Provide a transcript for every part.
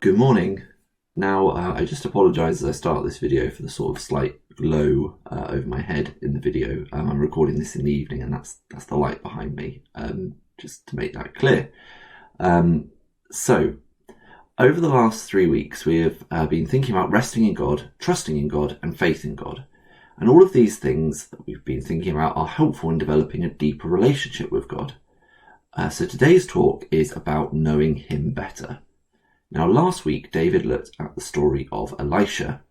Good morning. Now, I just apologise as I start this video for the sort of slight glow over my head in the video. I'm recording this in the evening, and that's the light behind me, just to make that clear. So, over the last 3 weeks, we have been thinking about resting in God, trusting in God, and faith in God. And all of these things that we've been thinking about are helpful in developing a deeper relationship with God. So today's talk is about knowing Him better. Now, last week, David looked at the story of Elisha.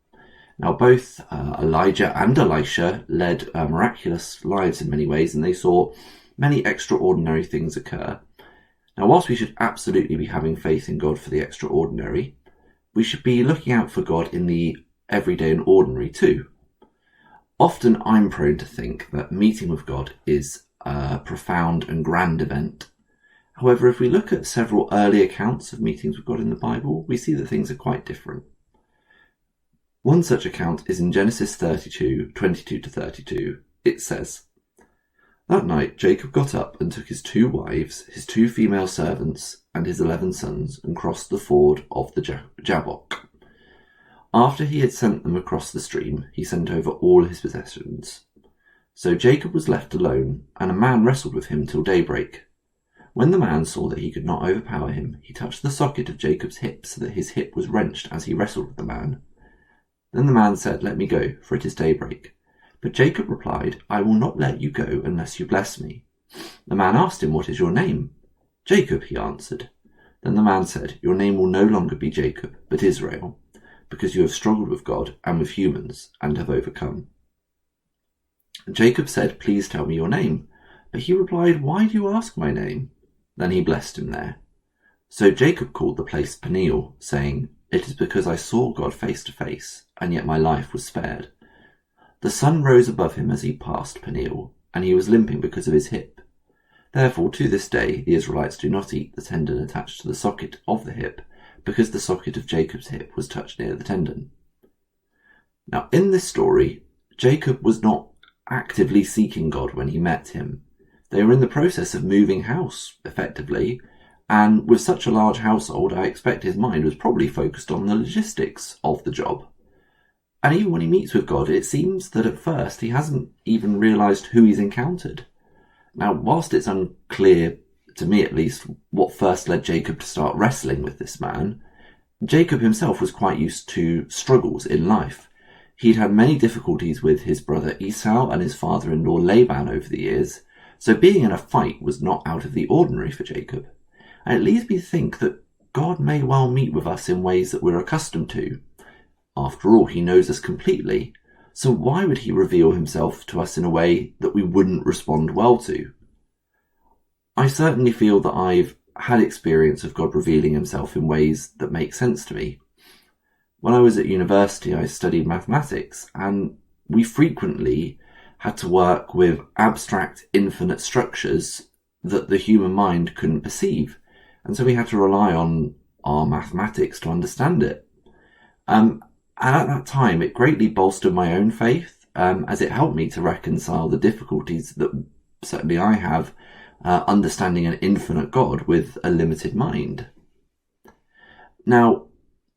Now, both Elijah and Elisha led miraculous lives in many ways, and they saw many extraordinary things occur. Now, whilst we should absolutely be having faith in God for the extraordinary, we should be looking out for God in the everyday and ordinary too. Often I'm prone to think that meeting with God is a profound and grand event. However, if we look at several early accounts of meetings with God in the Bible, we see that things are quite different. One such account is in Genesis 32, 22-32. It says, "That night Jacob got up and took his 2 wives, his 2 female servants, and his 11 sons, and crossed the ford of the Jabbok. After he had sent them across the stream, he sent over all his possessions. So Jacob was left alone, and a man wrestled with him till daybreak. When the man saw that he could not overpower him, he touched the socket of Jacob's hip so that his hip was wrenched as he wrestled with the man. Then the man said, 'Let me go, for it is daybreak.' But Jacob replied, 'I will not let you go unless you bless me.' The man asked him, 'What is your name?' 'Jacob,' he answered. Then the man said, 'Your name will no longer be Jacob, but Israel, because you have struggled with God and with humans and have overcome.' Jacob said, 'Please tell me your name.' But he replied, 'Why do you ask my name?' Then he blessed him there. So Jacob called the place Peniel, saying, 'It is because I saw God face to face, and yet my life was spared.' The sun rose above him as he passed Peniel, and he was limping because of his hip. Therefore, to this day, the Israelites do not eat the tendon attached to the socket of the hip, because the socket of Jacob's hip was touched near the tendon." Now, in this story, Jacob was not actively seeking God when he met him. They were in the process of moving house, effectively, and with such a large household, I expect his mind was probably focused on the logistics of the job. And even when he meets with God, it seems that at first he hasn't even realised who he's encountered. Now, whilst it's unclear, to me at least, what first led Jacob to start wrestling with this man, Jacob himself was quite used to struggles in life. He'd had many difficulties with his brother Esau and his father-in-law Laban over the years, so being in a fight was not out of the ordinary for Jacob. And it leads me to think that God may well meet with us in ways that we're accustomed to. After all, he knows us completely, so why would he reveal himself to us in a way that we wouldn't respond well to? I certainly feel that I've had experience of God revealing himself in ways that make sense to me. When I was at university, I studied mathematics, and we frequently had to work with abstract, infinite structures that the human mind couldn't perceive. And so we had to rely on our mathematics to understand it. And at that time, it greatly bolstered my own faith, as it helped me to reconcile the difficulties that certainly I have understanding an infinite God with a limited mind. Now,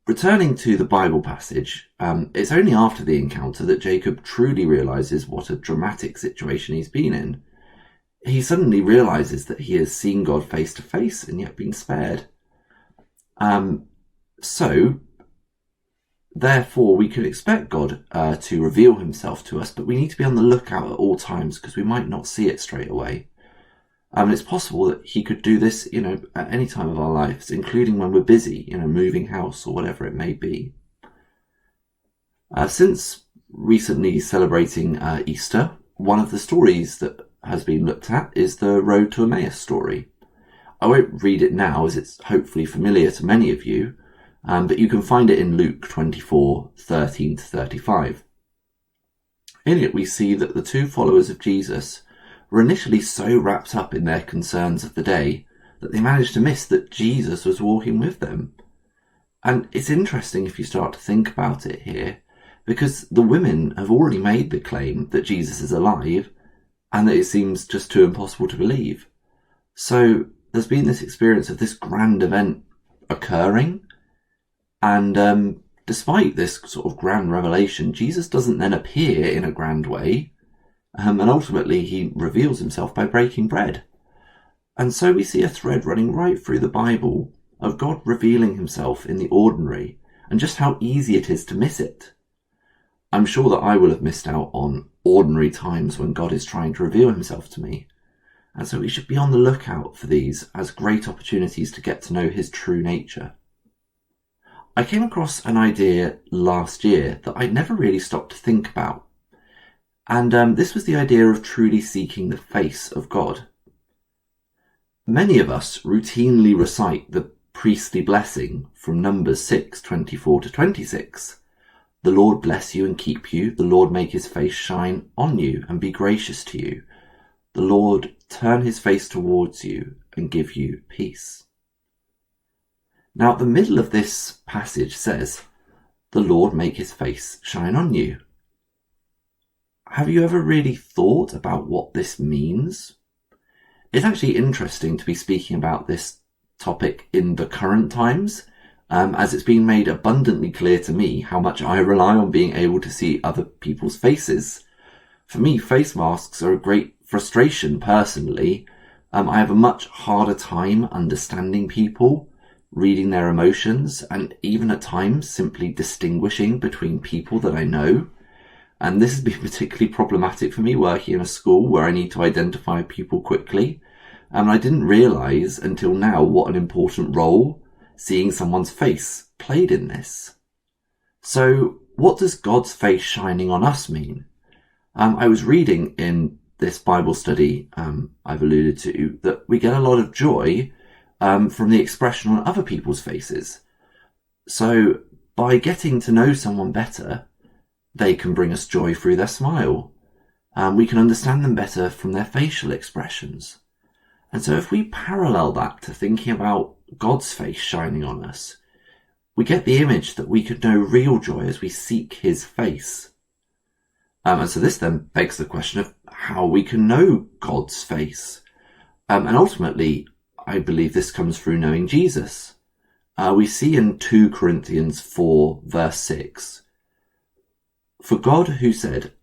returning to the Bible passage, it's only after the encounter that Jacob truly realises what a dramatic situation he's been in. He suddenly realises that he has seen God face to face and yet been spared. So, therefore, we can expect God to reveal himself to us, but we need to be on the lookout at all times because we might not see it straight away. It's possible that he could do this, at any time of our lives, including when we're busy, moving house or whatever it may be. Since recently celebrating Easter, one of the stories that has been looked at is the Road to Emmaus story. I won't read it now as it's hopefully familiar to many of you, but you can find it in Luke 24:13-35. In it we see that the 2 followers of Jesus were initially so wrapped up in their concerns of the day that they managed to miss that Jesus was walking with them. And it's interesting if you start to think about it here, because the women have already made the claim that Jesus is alive and that it seems just too impossible to believe. So there's been this experience of this grand event occurring, And despite this sort of grand revelation, Jesus doesn't then appear in a grand way, and ultimately he reveals himself by breaking bread. And so we see a thread running right through the Bible of God revealing himself in the ordinary, and just how easy it is to miss it. I'm sure that I will have missed out on ordinary times when God is trying to reveal himself to me. And so we should be on the lookout for these as great opportunities to get to know his true nature. I came across an idea last year that I'd never really stopped to think about. And this was the idea of truly seeking the face of God. Many of us routinely recite the priestly blessing from Numbers 6:24-26. The Lord bless you and keep you. The Lord make his face shine on you and be gracious to you. The Lord turn his face towards you and give you peace. Now, the middle of this passage says, the Lord make his face shine on you. Have you ever really thought about what this means? It's actually interesting to be speaking about this topic in the current times, as it's been made abundantly clear to me how much I rely on being able to see other people's faces. For me, face masks are a great frustration personally. I have a much harder time understanding people, reading their emotions, and even at times simply distinguishing between people that I know. And this has been particularly problematic for me working in a school where I need to identify people quickly. And I didn't realise until now what an important role seeing someone's face played in this. So what does God's face shining on us mean? I was reading in this Bible study I've alluded to that we get a lot of joy from the expression on other people's faces. So by getting to know someone better, they can bring us joy through their smile. We can understand them better from their facial expressions. And so if we parallel that to thinking about God's face shining on us, we get the image that we could know real joy as we seek his face. And so this then begs the question of how we can know God's face. And ultimately, I believe this comes through knowing Jesus. We see in 2 Corinthians 4 verse 6, for God who said,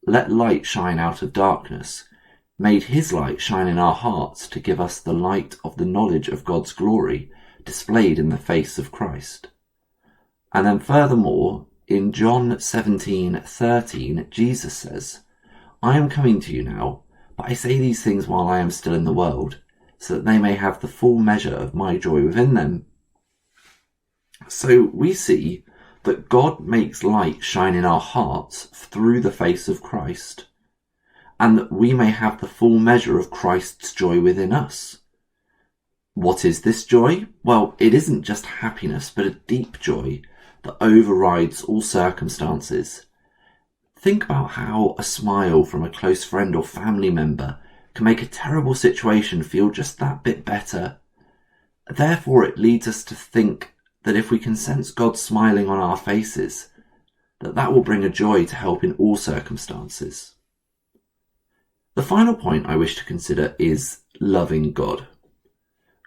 let light shine out of darkness, made his light shine in our hearts to give us the light of the knowledge of God's glory displayed in the face of Christ. And then furthermore, in John 17:13, Jesus says, I am coming to you now, but I say these things while I am still in the world, so that they may have the full measure of my joy within them. So we see that God makes light shine in our hearts through the face of Christ, and that we may have the full measure of Christ's joy within us. What is this joy? Well, it isn't just happiness, but a deep joy that overrides all circumstances. Think about how a smile from a close friend or family member can make a terrible situation feel just that bit better. Therefore, it leads us to think that if we can sense God smiling on our faces, that will bring a joy to help in all circumstances. The final point I wish to consider is loving God.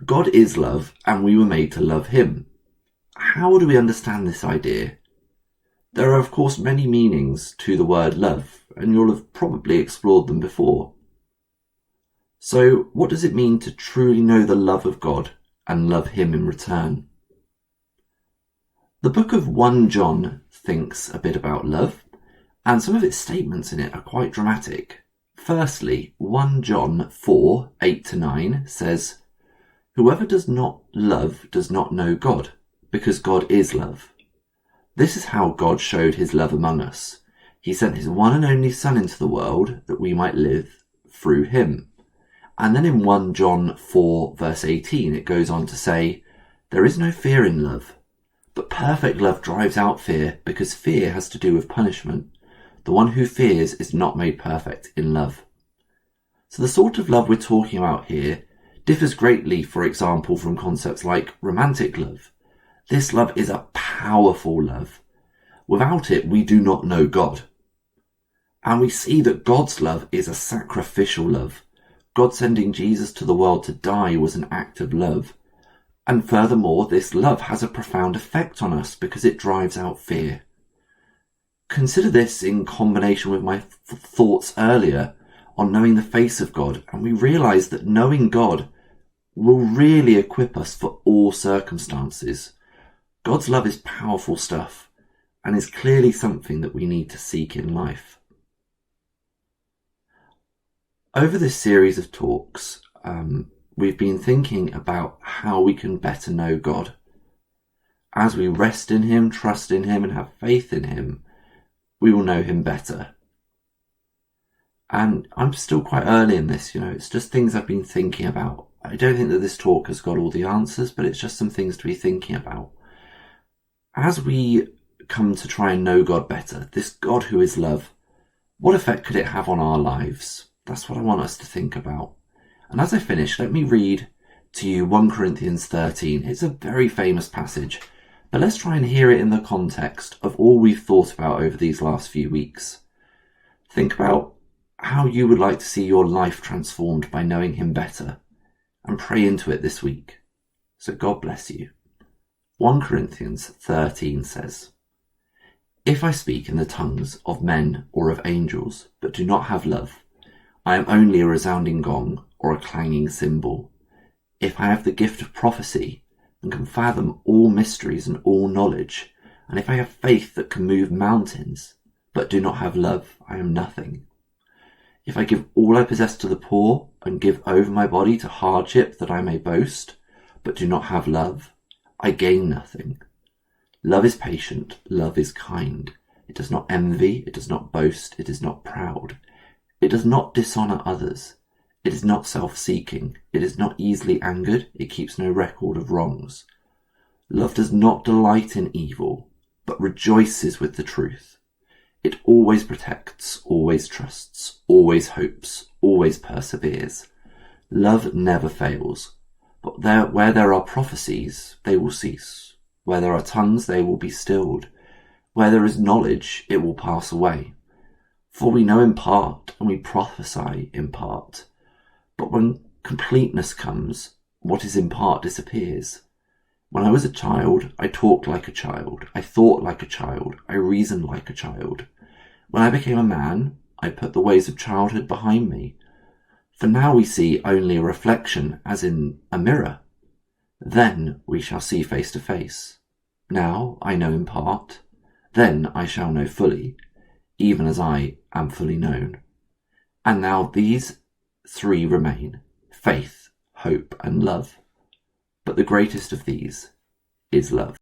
God is love, and we were made to love him. How do we understand this idea? There are, of course, many meanings to the word love, and you'll have probably explored them before. So, what does it mean to truly know the love of God and love him in return? The book of 1 John thinks a bit about love, and some of its statements in it are quite dramatic. Firstly, 1 John 4, 8-9 says, whoever does not love does not know God, because God is love. This is how God showed his love among us. He sent his one and only Son into the world that we might live through him. And then in 1 John 4 verse 18 it goes on to say, there is no fear in love, but perfect love drives out fear, because fear has to do with punishment. The one who fears is not made perfect in love. So the sort of love we're talking about here differs greatly, for example, from concepts like romantic love. This love is a powerful love. Without it, we do not know God. And we see that God's love is a sacrificial love. God sending Jesus to the world to die was an act of love. And furthermore, this love has a profound effect on us because it drives out fear. Consider this in combination with my thoughts earlier on knowing the face of God, and we realise that knowing God will really equip us for all circumstances. God's love is powerful stuff and is clearly something that we need to seek in life. Over this series of talks, we've been thinking about how we can better know God. As we rest in him, trust in him, and have faith in him, we will know him better. And I'm still quite early in this, it's just things I've been thinking about. I don't think that this talk has got all the answers, but it's just some things to be thinking about. As we come to try and know God better, this God who is love, what effect could it have on our lives? That's what I want us to think about. And as I finish, let me read to you 1 Corinthians 13. It's a very famous passage, but let's try and hear it in the context of all we've thought about over these last few weeks. Think about how you would like to see your life transformed by knowing him better, and pray into it this week. So God bless you. 1 Corinthians 13 says, "If I speak in the tongues of men or of angels, but do not have love, I am only a resounding gong or a clanging cymbal. If I have the gift of prophecy and can fathom all mysteries and all knowledge, and if I have faith that can move mountains, but do not have love, I am nothing. If I give all I possess to the poor and give over my body to hardship that I may boast, but do not have love, I gain nothing. Love is patient, love is kind. It does not envy, it does not boast, it is not proud. It does not dishonor others. It is not self-seeking. It is not easily angered. It keeps no record of wrongs. Love does not delight in evil, but rejoices with the truth. It always protects, always trusts, always hopes, always perseveres. Love never fails, but where there are prophecies, they will cease. Where there are tongues, they will be stilled. Where there is knowledge, it will pass away. For we know in part, and we prophesy in part. But when completeness comes, what is in part disappears. When I was a child, I talked like a child. I thought like a child. I reasoned like a child. When I became a man, I put the ways of childhood behind me. For now we see only a reflection, as in a mirror. Then we shall see face to face. Now I know in part. Then I shall know fully, even as I am fully known. And now these three remain: faith, hope, and love. But the greatest of these is love."